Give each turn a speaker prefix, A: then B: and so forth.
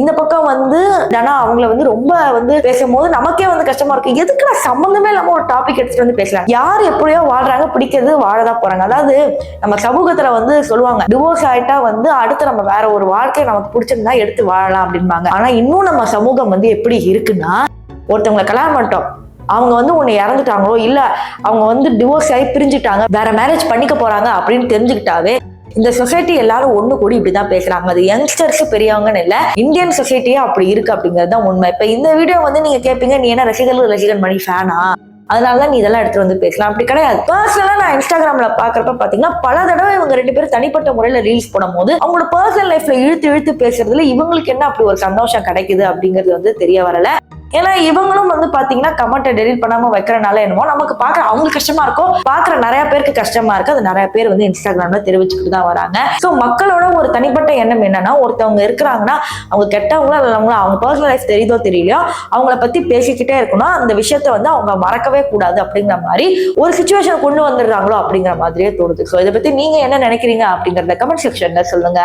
A: இந்த பக்கம் வந்து அவங்கள வந்து ரொம்ப வந்து பேசும்போது நமக்கே வந்து கஷ்டமா இருக்கு. எதுக்கு நான் சம்பந்தமே இல்லாம ஒரு டாபிக் எடுத்துட்டு வந்து பேசலாம்? யார் எப்படியோ வாழ்றாங்க, பிடிக்கிறது வாழதான் போறாங்க. அதாவது நம்ம சமூகத்துல வந்து சொல்லுவாங்க, டிவோர்ஸ் ஆயிட்டா வந்து அடுத்து நம்ம வேற ஒரு வாழ்க்கையை நமக்கு பிடிச்சிருந்தா எடுத்து வாழலாம் அப்படின்பாங்க. ஆனா இன்னும் நம்ம சமூகம் வந்து எப்படி இருக்குன்னா, ஒருத்தவங்களை கல்யாணம் பண்ணிட்டோம், அவங்க வந்து ஒண்ணு இறந்துட்டாங்களோ இல்ல அவங்க வந்து டிவோர்ஸ் ஆகி பிரிஞ்சுட்டாங்க, வேற மேரேஜ் பண்ணிக்க போறாங்க அப்படின்னு தெரிஞ்சுக்கிட்டாவே இந்த சொசைட்டி எல்லாரும் ஒண்ணு கூடி இப்படிதான் பேசுறாங்க. அது யங்ஸ்டர்ஸ் பெரியவங்கன்னு இல்ல, இந்தியன் சொசைட்டியே அப்படி இருக்கு அப்படிங்கிறது தான் உண்மை. இப்ப இந்த வீடியோ வந்து நீங்க கேட்பீங்க, நீ என்ன ரசிகன் மணி ஃபேனா, அதனாலதான் நீ இதெல்லாம் எடுத்து வந்து பேசலாம். அப்படி கிடையாது. பர்சனலா நான் இன்ஸ்டாகிராம்ல பாக்குறப்ப பாத்தீங்கன்னா பல தடவை இவங்க 2 பேரும் தனிப்பட்ட முறையில ரீல்ஸ் போடும் போது அவங்களோட பர்சனல் லைஃப்ல இழுத்து பேசுறதுல இவங்களுக்கு என்ன அப்படி ஒரு சந்தோஷம் கிடைக்குது அப்படிங்கிறது வந்து தெரிய வரல. ஏன்னா இவங்களும் வந்து பாத்தீங்கன்னா கமெண்ட்டை டெலிட் பண்ணாம வைக்கிறனால என்னமோ நமக்கு பாக்குற அவங்களுக்கு கஷ்டமா இருக்கும், பாக்குற நிறைய பேருக்கு கஷ்டமா இருக்கு. அது நிறைய பேர் வந்து இன்ஸ்டாகிராம்ல தெரிவிச்சுக்கிட்டு தான் வராங்க. சோ மக்களோட ஒரு தனிப்பட்ட எண்ணம் என்னன்னா, ஒருத்தவங்க இருக்கிறாங்கன்னா அவங்க கெட்டவங்களா இல்லவங்களா, அவங்க பர்சனல் லைஃப் தெரியுதோ தெரியலையோ அவங்கள பத்தி பேசிக்கிட்டே இருக்கணும். அந்த விஷயத்த வந்து அவங்க மறக்கவே கூடாது அப்படிங்கிற மாதிரி ஒரு சிச்சுவேஷன் கொண்டு வந்துடுறாங்களோ அப்படிங்கிற மாதிரியே தோணுது. சோ இதை பத்தி நீங்க என்ன நினைக்கிறீங்க அப்படிங்கறத கமெண்ட் செக்ஷன்ல சொல்லுங்க.